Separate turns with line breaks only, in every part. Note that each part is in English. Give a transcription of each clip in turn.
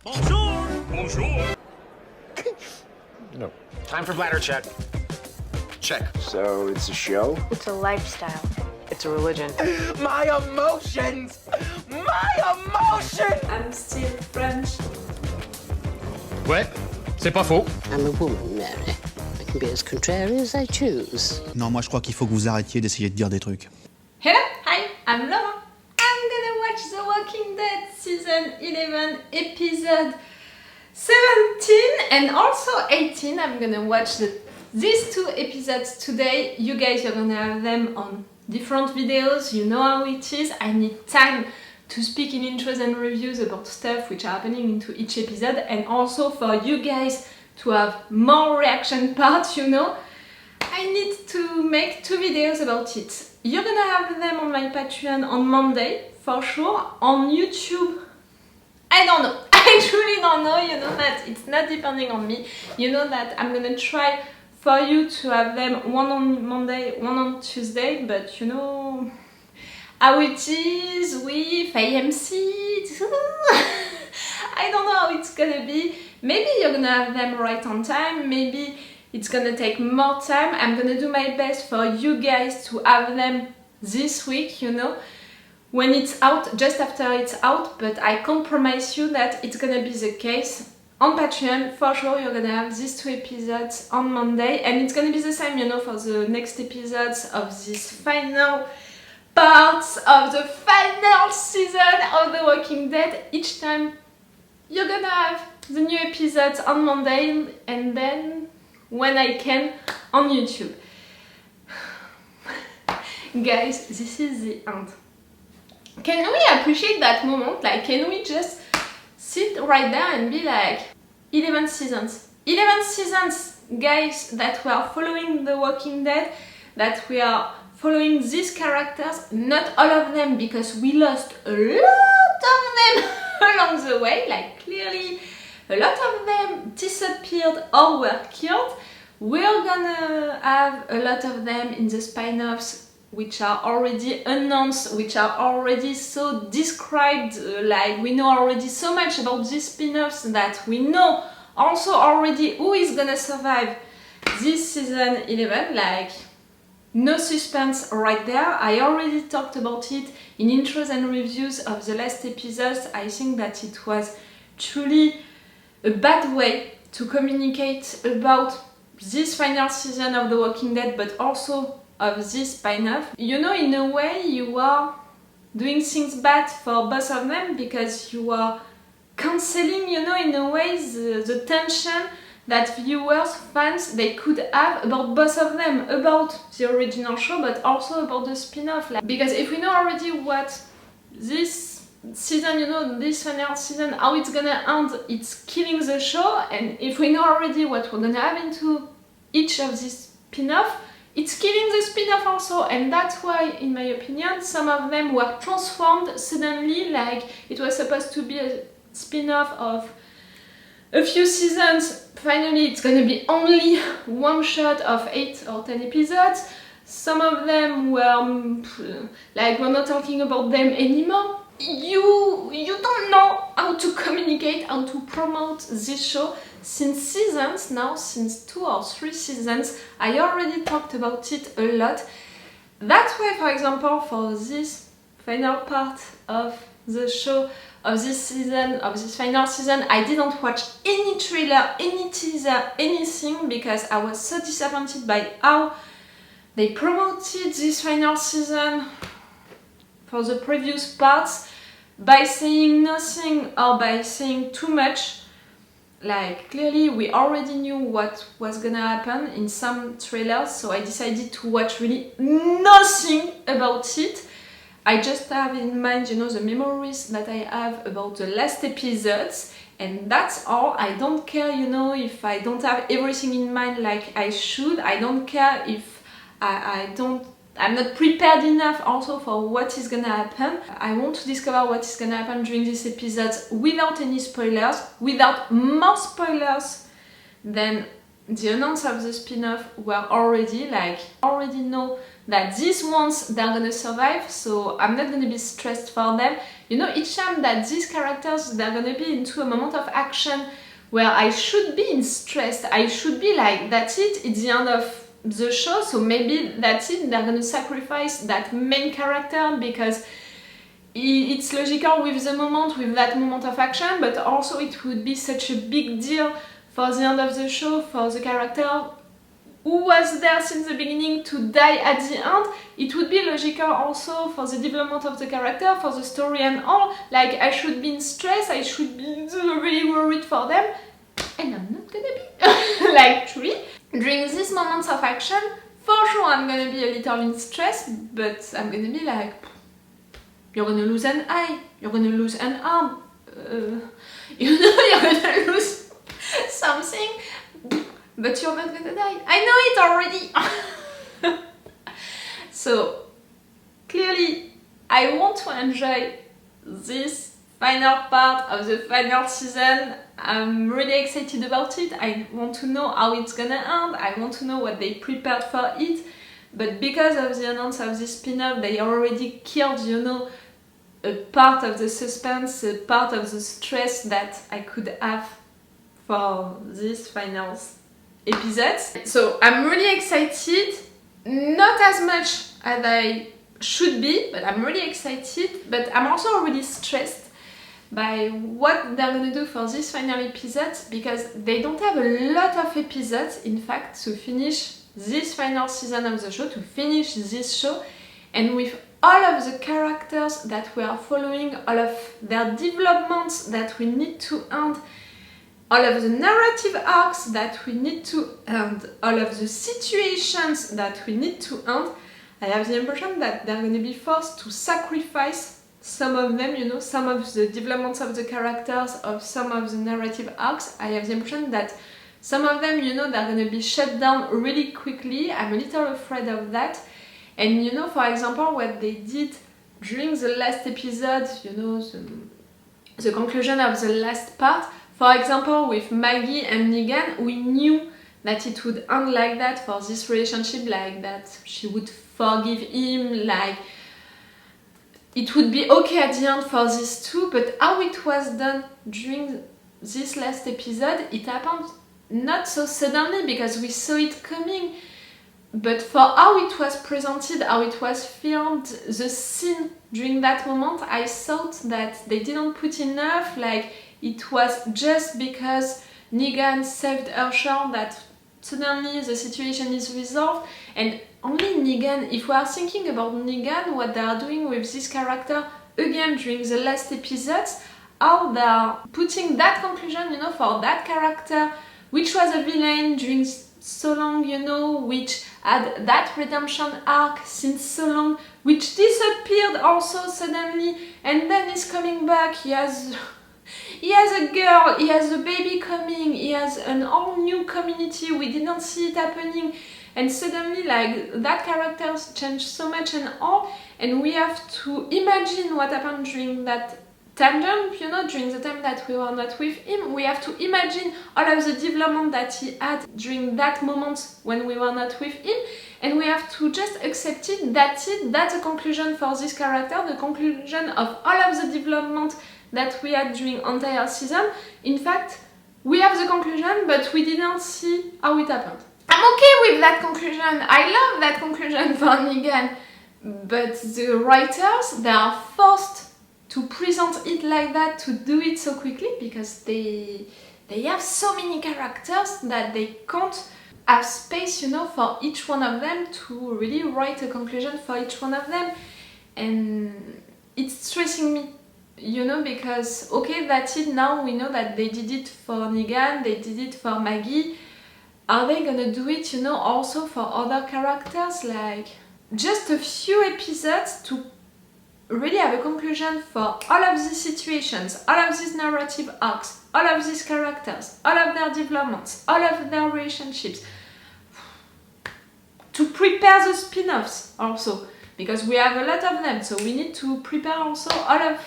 Bonjour! Bonjour!
No.
Time for bladder check. Check.
So it's a show?
It's a lifestyle.
It's a religion.
My emotions! My emotions!
I'm still French.
Ouais, c'est pas faux.
I'm a woman, Mary. I can be as contrary as I choose.
Non, moi je crois qu'il faut que vous arrêtiez d'essayer de dire des trucs.
Hello, hi, I'm Laura. I'm gonna watch The Walking Dead season 11 episode 17 and also 18. I'm gonna watch these two episodes today. You guys are gonna have them on different videos. You know how it is. I need time to speak in intros and reviews about stuff which are happening into each episode, and also for you guys to have more reaction parts, you know. I need to make 2 videos about it. You're gonna have them on my Patreon on Monday, for sure. On YouTube, I don't know. I truly don't know. You know that it's not depending on me. You know that I'm gonna try for you to have them one on Monday, one on Tuesday, but you know how it is with AMC. I don't know how it's gonna be. Maybe you're gonna have them right on time, maybe it's gonna take more time. I'm gonna do my best for you guys to have them this week, you know, when it's out, just after it's out, but I can't promise you that it's gonna be the case. On Patreon, for sure, you're gonna have these 2 episodes on Monday, and it's gonna be the same, you know, for the next episodes of this final parts of the final season of The Walking Dead. Each time you're gonna have the new episodes on Monday, and then when I can on YouTube. Guys, this is the end. Can we appreciate that moment? Like, can we just sit right there and be like, 11 seasons. 11 seasons, guys, that we are following The Walking Dead, that we are following these characters, not all of them, because we lost a lot of them along the way, like clearly a lot of them disappeared or were killed. We're gonna have a lot of them in the spin-offs, which are already announced, which are already so described, like we know already so much about these spin-offs that we know also already who is gonna survive this season 11, like no suspense right there. I already talked about it in intros and reviews of the last episodes. I think that it was truly a bad way to communicate about this final season of The Walking Dead, but also of this spin-off. You know, in a way, you are doing things bad for both of them, because you are cancelling, you know, in a way, the tension that viewers, fans, they could have about both of them, about the original show, but also about the spin-off. Like, because if we know already what this season, you know, this final season, how it's gonna end, it's killing the show, and if we know already what we're gonna have into each of these spin-off, it's killing the spin-off also, and that's why, in my opinion, some of them were transformed suddenly, like it was supposed to be a spin-off of a few seasons. Finally, it's gonna be only one shot of 8 or 10 episodes. Some of them were like, we're not talking about them anymore. You don't know how to communicate, how to promote this show since seasons now, since 2 or 3 seasons. I already talked about it a lot. That's why, for example, for this final part of the show, of this season, of this final season, I didn't watch any trailer, any teaser, anything, because I was so disappointed by how they promoted this final season for the previous parts, by saying nothing or by saying too much. Like, clearly we already knew what was gonna happen in some trailers, so I decided to watch really nothing about it. I just have in mind, you know, the memories that I have about the last episodes, and that's all. I don't care, you know, if I don't have everything in mind like I should. I don't care if I'm not prepared enough also for what is gonna happen. I want to discover what is gonna happen during these episodes without any spoilers, without more spoilers than the announcement of the spin-off were already, like, already know that these ones, they're gonna survive, so I'm not gonna be stressed for them. you know, each time that these characters, they're gonna be into a moment of action where I should be in stress, I should be like, that's it, it's the end of the show, so maybe that's it, they're gonna sacrifice that main character because it's logical with the moment, with that moment of action, but also it would be such a big deal for the end of the show, for the character who was there since the beginning to die at the end. It would be logical also for the development of the character, for the story and all. Like, I should be in stress, I should be really worried for them, and I'm not gonna be. Like, truly. During these moments of action, for sure I'm gonna be a little in stress, but I'm gonna be like, you're gonna lose an eye, you're gonna lose an arm, you know, you're gonna lose something, but you're not gonna die. I know it already! So, clearly, I want to enjoy this final part of the final season. I'm really excited about it. I want to know how it's gonna end. I want to know what they prepared for it. But because of the announcement of this spin-off, they already killed, you know, a part of the suspense, a part of the stress that I could have for this final episodes. So I'm really excited, not as much as I should be, but I'm really excited, but I'm also really stressed by what they're gonna do for this final episode, because they don't have a lot of episodes, in fact, to finish this final season of the show, to finish this show, and with all of the characters that we are following, all of their developments that we need to end, all of the narrative arcs that we need to end, all of the situations that we need to end, I have the impression that they're going to be forced to sacrifice some of them, you know, some of the developments of the characters, of some of the narrative arcs. I have the impression that some of them, you know, they're going to be shut down really quickly. I'm a little afraid of that. And, you know, for example, what they did during the last episode, you know, the conclusion of the last part, for example, with Maggie and Negan, we knew that it would end like that for this relationship, like that she would forgive him, like it would be okay at the end for these two, but how it was done during this last episode, it happened not so suddenly because we saw it coming, but for how it was presented, how it was filmed, the scene during that moment, I thought that they didn't put enough, like it was just because Negan saved Herschel that suddenly the situation is resolved, and only Negan, if we are thinking about Negan, what they are doing with this character, again during the last episodes, how they are putting that conclusion, you know, for that character, which was a villain during so long, you know, which had that redemption arc since so long, which disappeared also suddenly, and then is coming back. He has a girl, he has a baby coming, he has an all new community, we didn't see it happening, and suddenly like that character's changed so much and all, and we have to imagine what happened during that time jump, you know, during the time that we were not with him. We have to imagine all of the development that he had during that moment when we were not with him, and we have to just accept it, that's the conclusion for this character, the conclusion of all of the development that we had during entire season. In fact, we have the conclusion, but we didn't see how it happened. I'm okay with that conclusion. I love that conclusion for Negan, but the writers, they are forced to present it like that, to do it so quickly, because they have so many characters that they can't have space, you know, for each one of them to really write a conclusion for each one of them, and it's stressing me. You know, because, okay, that's it, now we know that they did it for Negan, they did it for Maggie. Are they gonna do it, you know, also for other characters? Like, just a few episodes to really have a conclusion for all of these situations, all of these narrative arcs, all of these characters, all of their developments, all of their relationships. To prepare the spin-offs also, because we have a lot of them, so we need to prepare also all of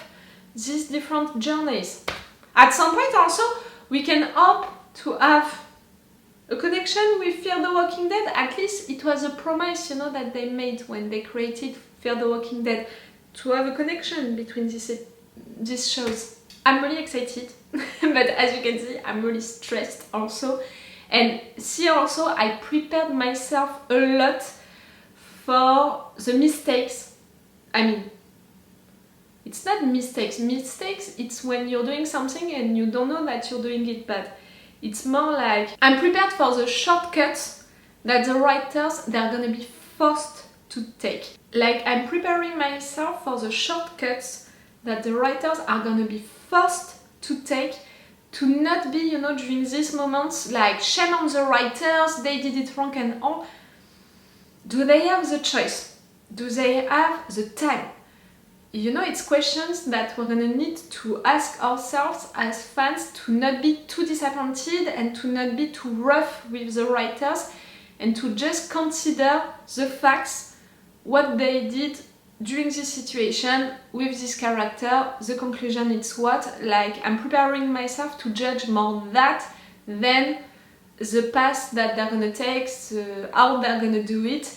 these different journeys. At some point also, we can hope to have a connection with Fear the Walking Dead. At least it was a promise, you know, that they made when they created Fear the Walking Dead, to have a connection between these these shows. I'm really excited, but as you can see, I'm really stressed also. And see also, I prepared myself a lot for the mistakes. I mean, it's not mistakes. Mistakes, it's when you're doing something and you don't know that you're doing it bad. It's more like, I'm prepared for the shortcuts that the writers, they're gonna be forced to take. Like, I'm preparing myself for the shortcuts that the writers are gonna be forced to take, to not be, you know, during these moments, like, shame on the writers, they did it wrong and all. Do they have the choice? Do they have the time? You know, it's questions that we're gonna need to ask ourselves as fans, to not be too disappointed and to not be too rough with the writers, and to just consider the facts, what they did during this situation with this character. The conclusion is what? Like, I'm preparing myself to judge more that than the path that they're gonna take, how they're gonna do it,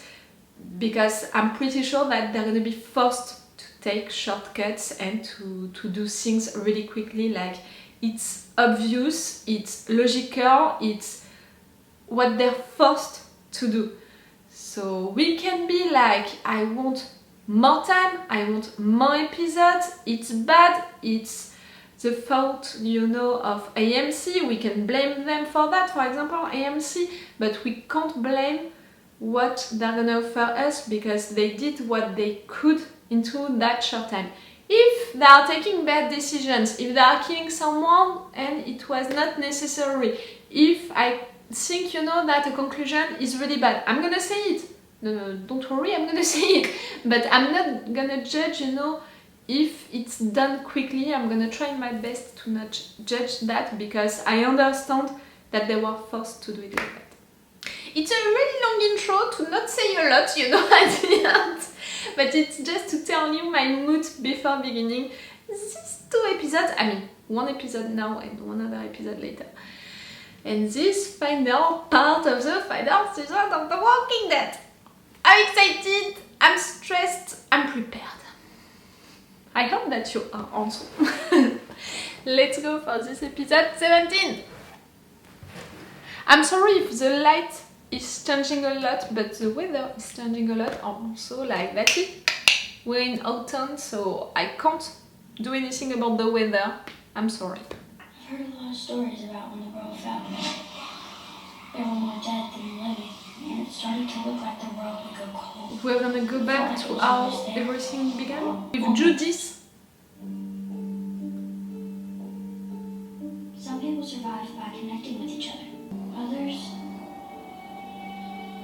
because I'm pretty sure that they're gonna be forced to take shortcuts and to do things really quickly. Like, it's obvious, it's logical, it's what they're forced to do. So we can be like, I want more time, I want more episodes, it's bad, it's the fault, you know, of AMC, we can blame them for that, for example, AMC, but we can't blame what they're gonna offer us, because they did what they could into that short time. If they are taking bad decisions, if they are killing someone and it was not necessary, if I think, you know, that a conclusion is really bad, I'm gonna say it. No, don't worry, I'm gonna say it. But I'm not gonna judge, you know, if it's done quickly. I'm gonna try my best to not judge that, because I understand that they were forced to do it like that. It's a really long intro to not say a lot, you know, at the end. But it's just to tell you my mood before beginning these 2 episodes. I mean, 1 episode now and 1 other episode later. And this final part of the final season of The Walking Dead. I'm excited, I'm stressed, I'm prepared. I hope that you are also. Let's go for this episode 17. I'm sorry if the light is changing a lot, but the weather is changing a lot also, like that's it. We're in autumn, so I can't do anything about the weather. I'm sorry.
I've heard a lot of stories about when the world fell. There were more dead than living, and it started to look like the world would go cold.
We're gonna go back to how everything began with Judith.
Some people survived by connecting with each other. Others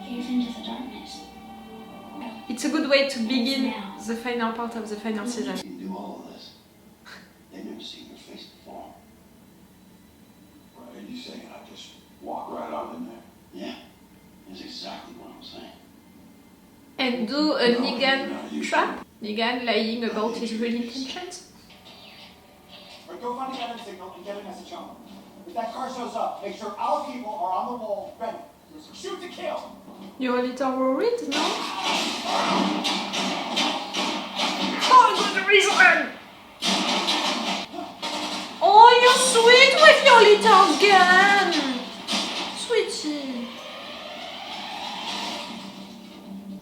gave into the darkness.
It's a good way to begin the final part of the final season.
You can do all of this. They've never seen your face before.
Are you saying I just walk right on in there?
Yeah, that's exactly what I'm saying.
And do a Negan trap. Negan lying about his real intentions.
Right, go find the evidence signal and get a message home. If that car shows up, make sure our people are on the wall, ready. Shoot to kill!
You're a little worried, no?
Oh, the reason!
Oh, you're sweet with your little gun! Sweetie!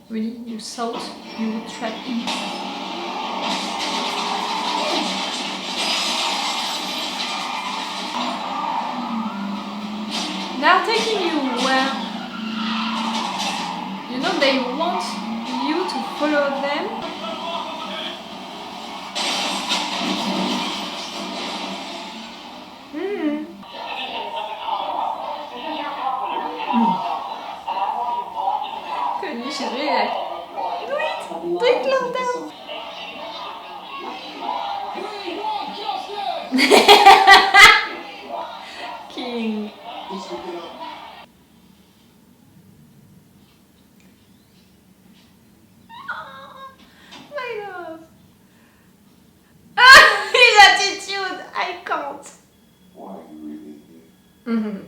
Really? You thought you would trap him? They're taking you where? You know, they want you to follow them. She's really like, do it, calm down. King. My love. His attitude, I can't.
Why are you really here?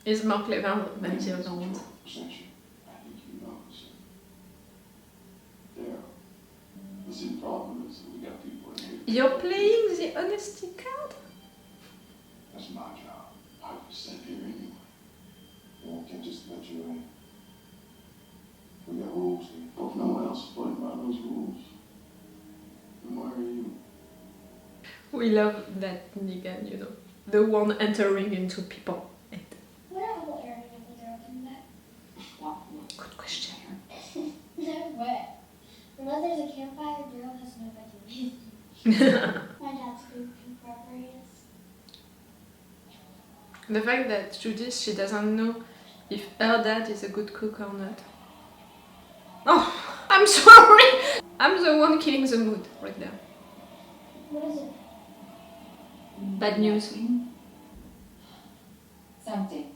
He's more clever than the other ones.
Essentially, I think you know this. There. The problem is that we got people in here
You're playing the honesty card?
That's my job. I was sent here anyway. You know, I can't just let you in. We got rules here. Well, if no one else is playing by those rules, then why are you?
We love that Negan, you know. The one entering into people.
What whole area was there open that?
Good question.
No way. Unless there's a campfire, Daryl has no idea. My dad's food wherever he is.
The fact that Judith, she doesn't know if her dad is a good cook or not. Oh, I'm sorry! I'm the one killing the mood right there.
What is it?
Bad news.
It's empty.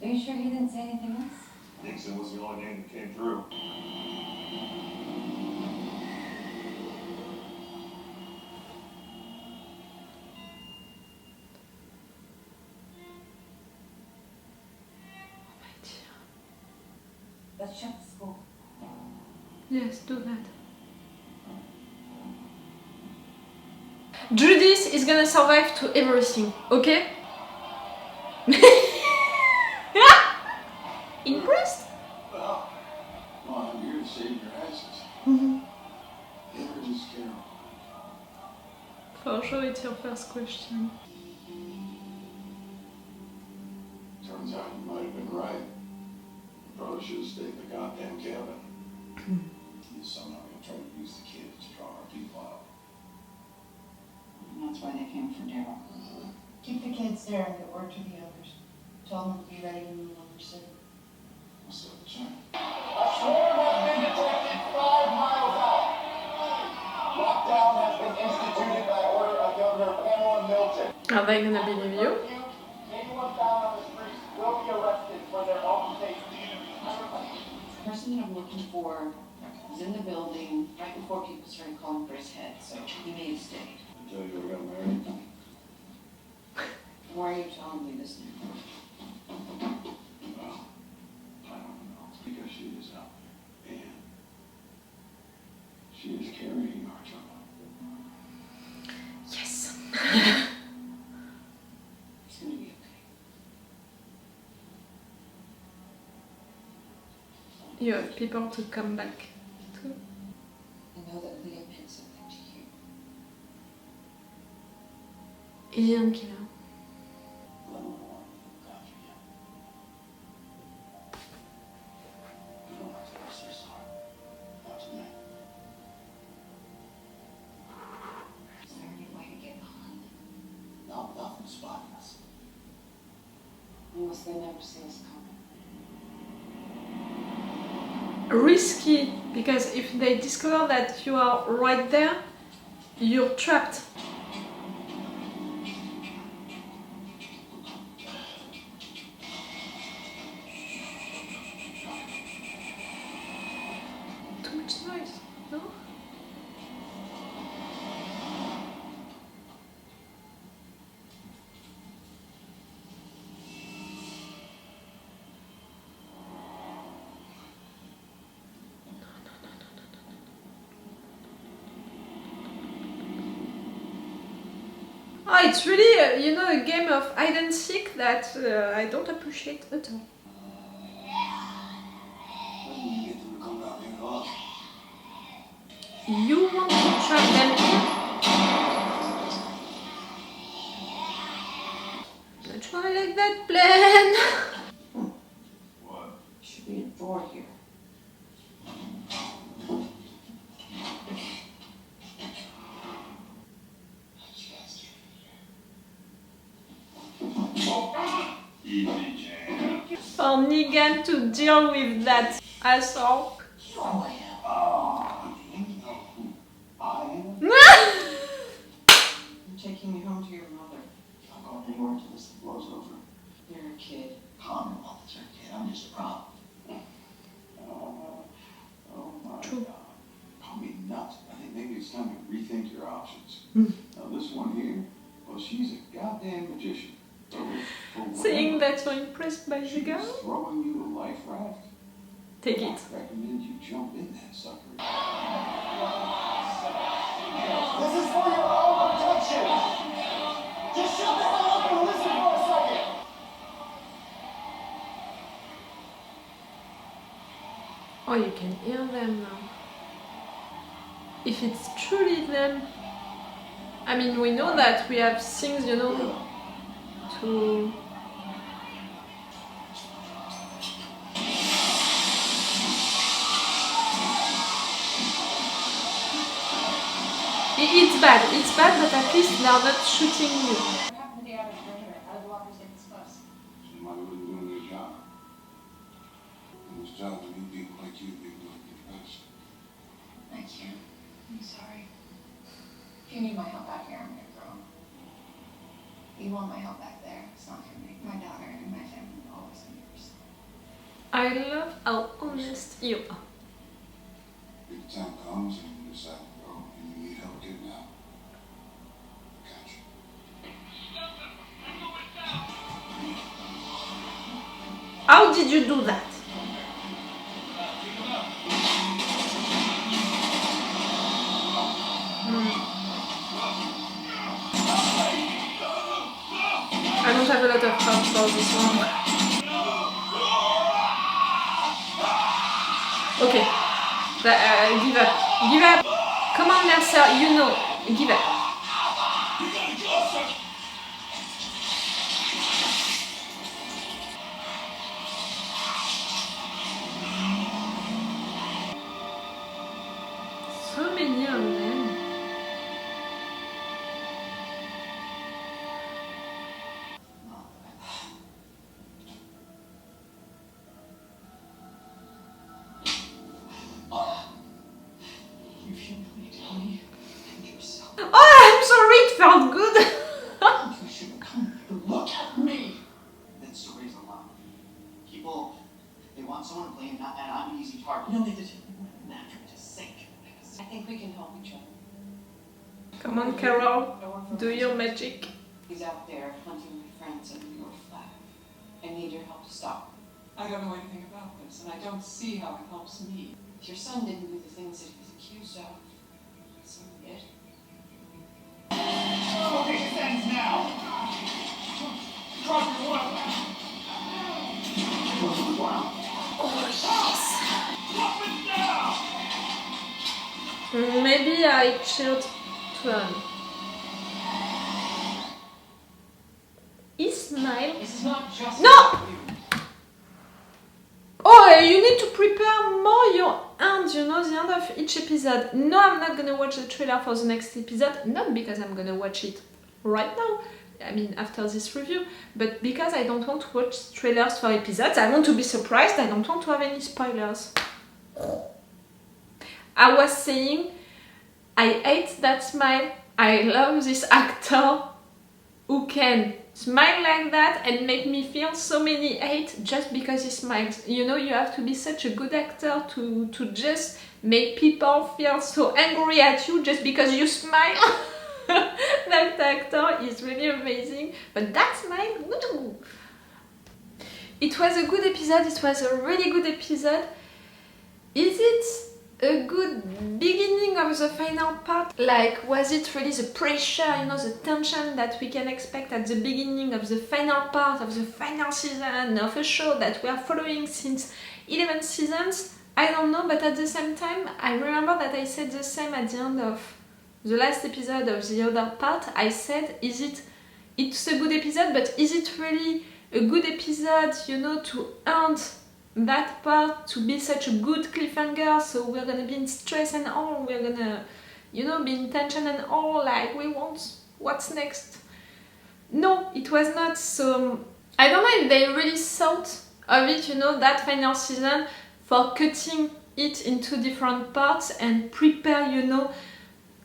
Are you sure he didn't say anything else?
Nixon was the only name that came through.
Let's check the school.
Yes, do that. Judith is gonna survive to everything, okay? Impressed?
Well, I'm here to save your asses. Where is Carol?
For sure it's your first question.
Turns out you might have been right. You probably should have stayed in the goddamn cabin. You somehow gonna try to use the kids to draw our people out.
And that's why they came for Daryl.
Keep the kids there and get word to the others. Tell them to be ready to move over soon.
What's up, China?
A storm has been detected 5 miles out. Lockdown has been instituted by order of Governor Pamela Milton.
Are they gonna believe you?
Anyone found on the streets will be arrested for their own safety.
The person that I'm looking for was in the building right before people started calling for his head, so he may have stayed.
I tell you, I got married.
Why are you telling me this now?
Well, I don't know. Because she is out there. And she is carrying our child.
Yes.
It's gonna be okay.
You have people to come back to.
I know that Liam meant something to you.
He didn't kill her.
I don't want to look after you. You don't have to go so sorry. Not tonight.
Is there any way to get behind him?
Not without them spotting us.
Unless they never see us coming.
Risky, because if they discover that you are right there, you're trapped. Too much noise, no? Oh, it's really, you know, a game of hide and seek that I don't appreciate at all.
When you get them to come down here to us.
You want to trap them here? Not sure I like that plan.
What?
Should be a door here.
Easy, Jan.
For Negan to deal with that asshole.
Oh, you know who I am?
I'm taking you home to your mother.
I'm going anywhere until this blows over.
You're a kid.
Commonwealth is her kid. I'm just a prop. Oh my
True.
God. Call me nuts. I think maybe it's time to rethink your options. Now this one here, well, she's a goddamn magician. So for
Saying
whatever
that you're impressed by the
she's
girl?
throwing you a life raft,
Take it.
I recommend you jump in that sucker.
This is for your own protection. Just shut the hell up and listen for a second.
Oh, you can hear them now. If it's truly them. I mean, we know that we have things, you know, to... It's bad, but at least they are not shooting you.
What happened to the average murderer? How did walkers get this close?
Somebody wasn't doing their job. It was job to new people like you be doing it best.
I can't. I'm sorry. If you need my help out here, I'm gonna grow. You want my help back there. It's not for me. My daughter and my family will always be yours.
I love how honest you are.
If the time comes and you decide to go and you need help getting out, I got you.
How did you do that? I don't have a lot of time for this one. Okay. Give up. Give up. Come on, Mercer, you know. Give up. So many of them.
You should really tell me and yourself.
Oh, I'm sorry, it felt good.
You should have come here. Look at me.
That story's a lot. People, they want someone to blame, and I'm an easy target.
No, they didn't want an actor to sink. I think we can help each other.
Come on, Carol. Do your magic.
He's out there hunting my friends under your flag. I need your help to stop him. I don't know anything about this, and I don't see how it helps me. If your son didn't do the things that he's accused of, so did.
Okay, this ends now. Drop your weapon.
Maybe I should turn. Ismail?
This is not just
No! Oh, you need to prepare more your end, you know, the end of each episode. No, I'm not gonna watch the trailer for the next episode, not because I'm gonna watch it right now, I mean after this review, but because I don't want to watch trailers for episodes. I want to be surprised, I don't want to have any spoilers. I was saying, I hate that smile, I love this actor who can smile like that and make me feel so many hate just because he smiles. You know, you have to be such a good actor to just make people feel so angry at you just because you smile. That actor is really amazing, but that smile, it was a good episode, it was a really good episode. Is it a good beginning of the final part? Like, was it really the pressure, you know, the tension that we can expect at the beginning of the final part of the final season of a show that we are following since 11 seasons? I don't know, but at the same time, I remember that I said the same at the end of the last episode of the other part. I said, it's a good episode, but is it really a good episode, you know, to end that part, to be such a good cliffhanger, so we're gonna be in stress and all, we're gonna, you know, be in tension and all, like we want what's next. No, it was not. So I don't know if they really thought of it, you know, that final season, for cutting it into different parts and prepare, you know,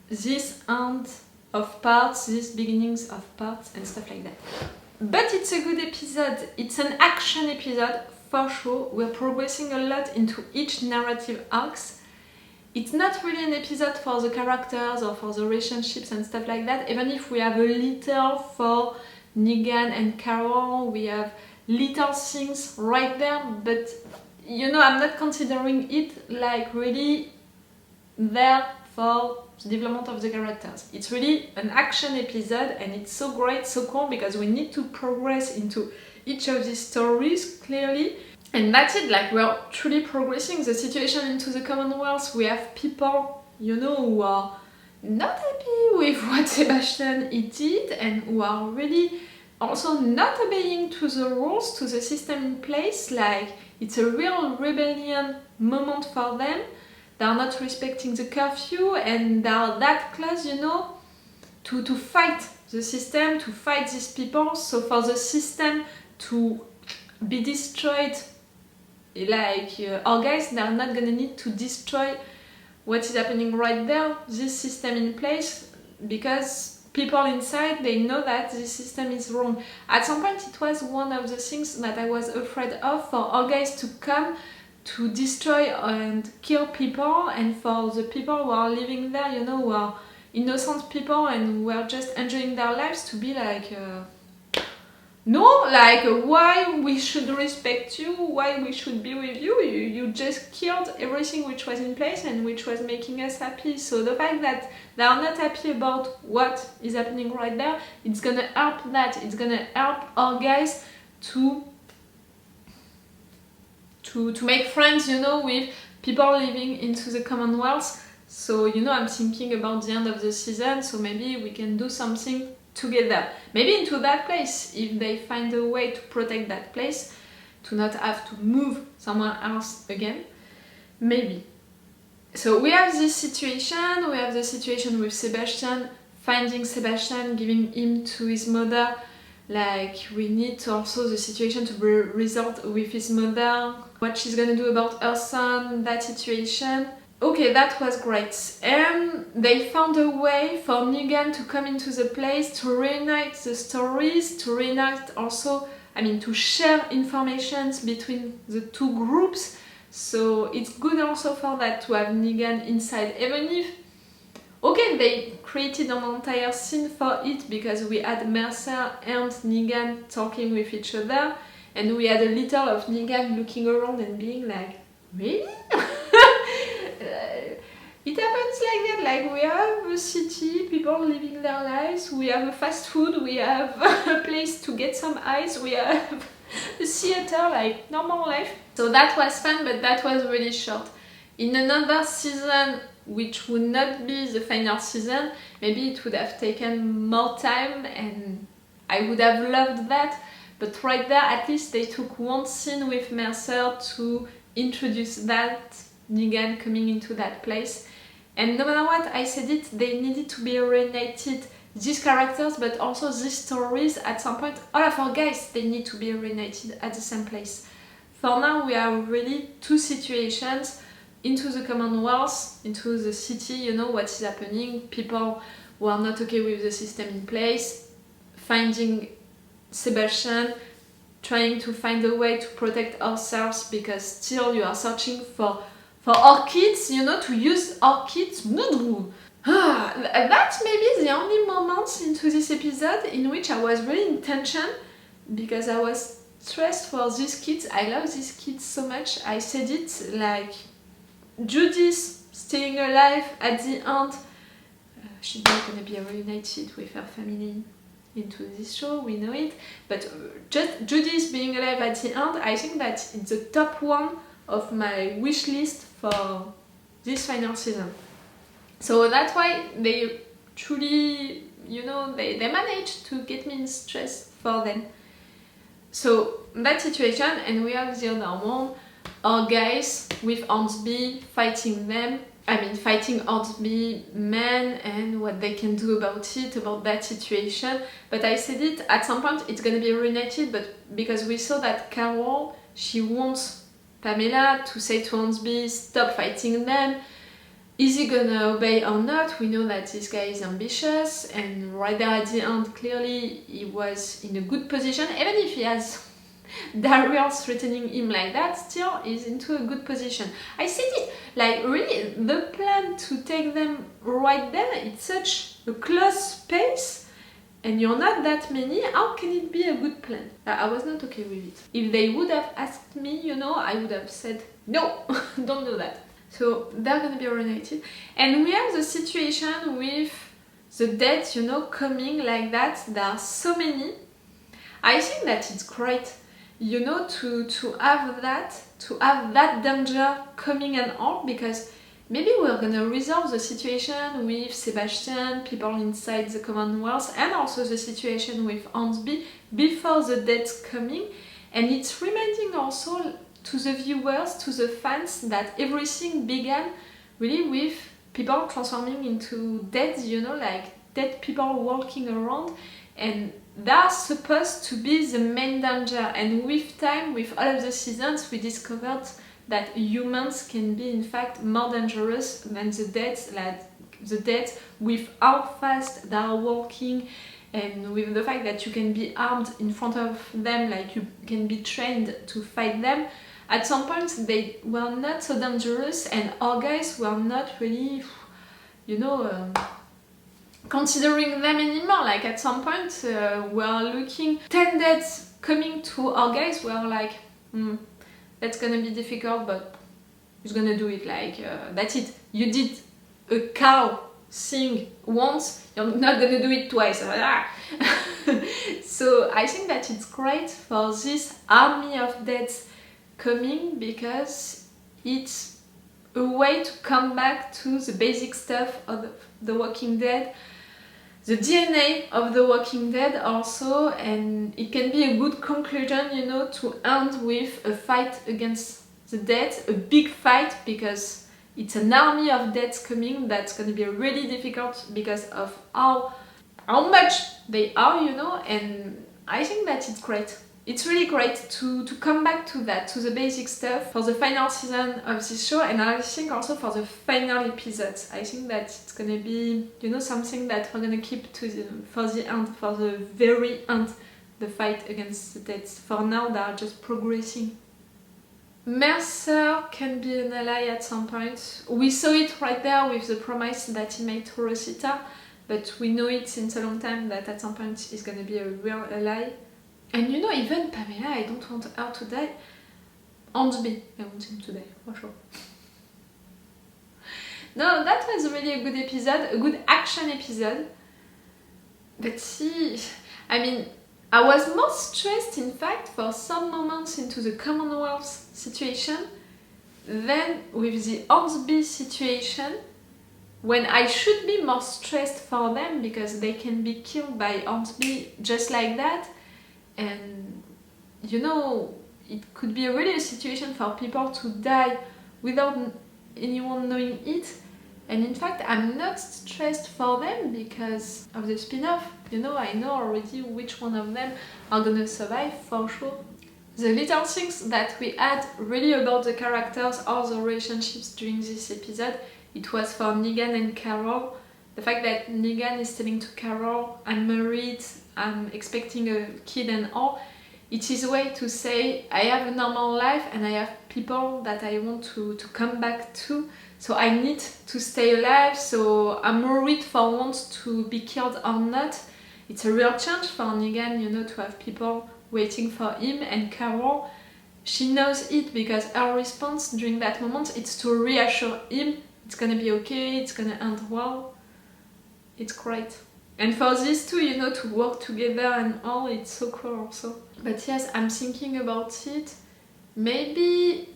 this end of parts, these beginnings of parts and stuff like that. But it's a good episode, it's an action episode for sure. We're progressing a lot into each narrative arcs. It's not really an episode for the characters or for the relationships and stuff like that, even if we have a little for Negan and Carol, we have little things right there, but you know, I'm not considering it like really there for the development of the characters. It's really an action episode and it's so great, so cool, because we need to progress into each of these stories clearly. And that's it, like we're truly progressing the situation into the Commonwealth. We have people, you know, who are not happy with what Sebastian he did and who are really also not obeying to the rules, to the system in place. Like it's a real rebellion moment for them. They are not respecting the curfew and they are that close, you know, to fight the system, to fight these people. So for the system to be destroyed, like our guys, they are not gonna need to destroy what is happening right there, this system in place, because people inside, they know that this system is wrong. At some point it was one of the things that I was afraid of, for our guys to come to destroy and kill people, and for the people who are living there, you know, who are innocent people and who are just enjoying their lives, to be like no, like why we should respect you, why we should be with you, you just killed everything which was in place and which was making us happy. So the fact that they are not happy about what is happening right there, it's gonna help that, it's gonna help our guys to make friends, you know, with people living into the Commonwealth. So, you know, I'm thinking about the end of the season, so maybe we can do something together. Maybe into that place, if they find a way to protect that place, to not have to move somewhere else again. Maybe. So we have this situation, we have the situation with Sebastian, finding Sebastian, giving him to his mother. Like, we need to also the situation to be resolved with his mother, what she's gonna do about her son, that situation. Okay, that was great. And they found a way for Negan to come into the place, to reunite the stories, to reunite also, I mean, to share informations between the two groups. So it's good also for that to have Negan inside, even if, okay, they created an entire scene for it because we had Mercer and Negan talking with each other, and we had a little of Negan looking around and being like, really? It happens like that, like we have a city, people living their lives, we have a fast food, we have a place to get some ice, we have a theater, like normal life. So that was fun, but that was really short. In another season, which would not be the final season, maybe it would have taken more time and I would have loved that. But right there, at least they took one scene with Mercer to introduce that Negan coming into that place. And no matter what, I said it, they needed to be reunited, these characters, but also these stories. At some point, all of our guys, they need to be reunited at the same place. For now, we are really two situations, into the Commonwealth, into the city, you know what is happening, people who are not okay with the system in place, finding Sebastian, trying to find a way to protect ourselves, because still you are searching for our kids, you know, to use our kids. That's maybe the only moments into this episode in which I was really in tension, because I was stressed for these kids. I love these kids so much. I said it, like Judith staying alive at the end. She's not gonna be reunited with her family into this show, we know it, but just Judith being alive at the end, I think that it's the top one of my wish list for this final season. So that's why they truly, you know, they managed to get me in stress for them. So that situation, and we have the other one, our guys with Hornsby fighting them. I mean, fighting Hornsby men and what they can do about it, about that situation. But I said it, at some point it's gonna be reunited, but because we saw that Carol, she wants Pamela to say to Hornsby, stop fighting them. Is he gonna obey or not? We know that this guy is ambitious, and right there at the end, clearly he was in a good position, even if he has Daryl threatening him like that, still is into a good position. I said it, like really, the plan to take them right there, it's such a close space, and you're not that many, how can it be a good plan? I was not okay with it. If they would have asked me, you know, I would have said, no, don't do that. So they're gonna be reunited. And we have the situation with the death, you know, coming like that. There are so many. I think that it's great, you know, to have that danger coming and all, because maybe we're gonna resolve the situation with Sebastian, people inside the Commonwealth, and also the situation with Hansby before the death coming. And it's reminding also to the viewers, to the fans, that everything began really with people transforming into dead, you know, like dead people walking around, and that's supposed to be the main danger. And with time, with all of the seasons, we discovered that humans can be in fact more dangerous than the dead, like the dead, with how fast they are walking, and with the fact that you can be armed in front of them, like you can be trained to fight them. At some point they were not so dangerous, and our guys were not really, you know, considering them anymore. Like at some point we are looking 10 deaths coming to our guys, we are like, that's gonna be difficult, but who's gonna do it? Like that's it, you did a cow thing once, you're not gonna do it twice. So I think that it's great for this army of deaths coming, because it's a way to come back to the basic stuff of The Walking Dead, the DNA of The Walking Dead also, and it can be a good conclusion, you know, to end with a fight against the dead, a big fight, because it's an army of deaths coming that's going to be really difficult because of how much they are, you know. And I think that it's great. It's really great to come back to that, to the basic stuff for the final season of this show, and I think also for the final episodes. I think that it's gonna be, you know, something that we're gonna keep for the end, for the very end, the fight against the dead. For now, they are just progressing. Mercer can be an ally at some point. We saw it right there with the promise that he made to Rosita, but we know it since a long time that at some point he's gonna be a real ally. And you know, even Pamela, I don't want her to die. Hansby, I want him to die, for sure. No, that was really a good episode, a good action episode. But see, I mean, I was more stressed, in fact, for some moments into the Commonwealth situation than with the Hansby situation, when I should be more stressed for them, because they can be killed by Hansby just like that. And you know, it could be really a situation for people to die without anyone knowing it. And in fact, I'm not stressed for them because of the spin-off. You know, I know already which one of them are gonna survive for sure. The little things that we had really about the characters or the relationships during this episode, it was for Negan and Carol. The fact that Negan is telling to Carol, I'm married, I'm expecting a kid and all, it is a way to say, I have a normal life and I have people that I want to come back to, so I need to stay alive, so I'm worried for once to be killed or not. It's a real change for Negan, you know, to have people waiting for him, and Carol, she knows it because her response during that moment is to reassure him, it's gonna be okay, it's gonna end well. It's great. And for these two, you know, to work together and all, it's so cool also. But yes, I'm thinking about it. Maybe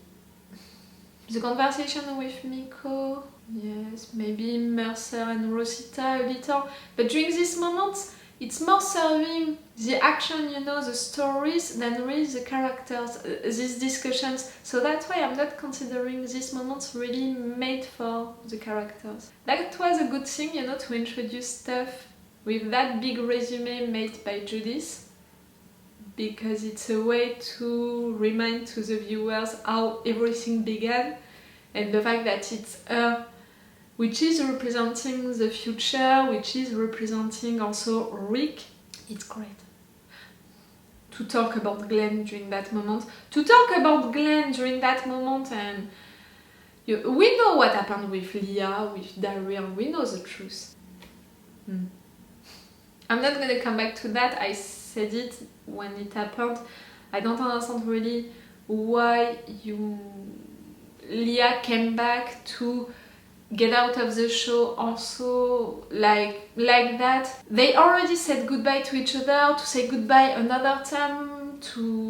the conversation with Miko, yes, maybe Mercer and Rosita a little. But during this moment, it's more serving the action, you know, the stories, than really the characters, these discussions. So that's why I'm not considering these moments really made for the characters. That was a good thing, you know, to introduce stuff with that big resume made by Judith, because it's a way to remind to the viewers how everything began, and the fact that it's her which is representing the future, which is representing also Rick. It's great. To talk about Glenn during that moment. And we know what happened with Leah, with Daryl, we know the truth. I'm not gonna come back to that, I said it when it happened. I don't understand really why you Leah came back to get out of the show also like that. They already said goodbye to each other, to say goodbye another time,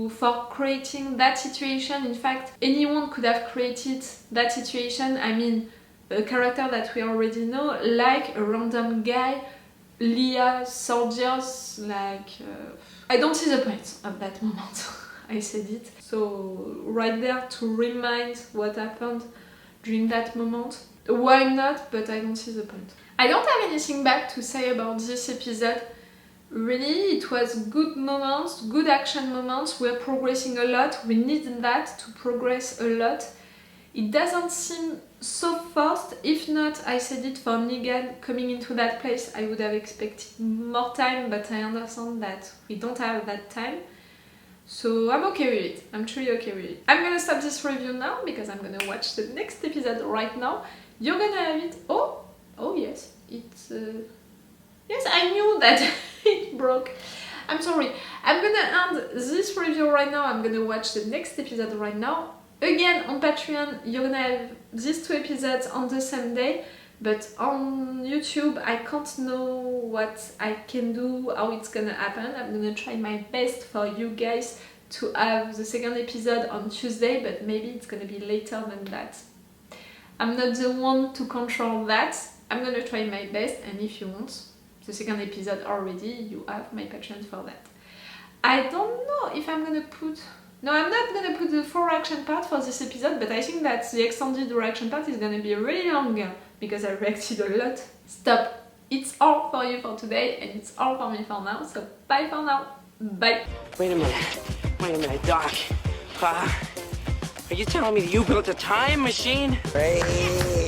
for creating that situation. In fact, anyone could have created that situation. I mean, a character that we already know, like a random guy, Leah soldiers, like... I don't see the point of that moment. I said it. So, right there to remind what happened during that moment. Why not? But I don't see the point. I don't have anything bad to say about this episode. Really, it was good moments, good action moments. We're progressing a lot. We need that to progress a lot. It doesn't seem so fast. If not, I said it, for Negan coming into that place, I would have expected more time, but I understand that we don't have that time. So I'm okay with it. I'm truly okay with it. I'm gonna stop this review now because I'm gonna watch the next episode right now. You're gonna have it. Oh yes, it's... Yes, I knew that it broke. I'm sorry. I'm gonna end this review right now. I'm gonna watch the next episode right now. Again, on Patreon, you're gonna have these 2 episodes on the same day, but on YouTube, I can't know what I can do, how it's gonna happen. I'm gonna try my best for you guys to have the second episode on Tuesday, but maybe it's gonna be later than that. I'm not the one to control that. I'm gonna try my best, and if you want the second episode already, you have my Patreon for that. I don't know if I'm gonna put... No, I'm not gonna put the full reaction part for this episode, but I think that the extended reaction part is gonna be really long because I reacted a lot. Stop. It's all for you for today, and it's all for me for now, so bye for now. Bye.
Wait a minute, Doc. Are you telling me that you built a time machine?
Hey.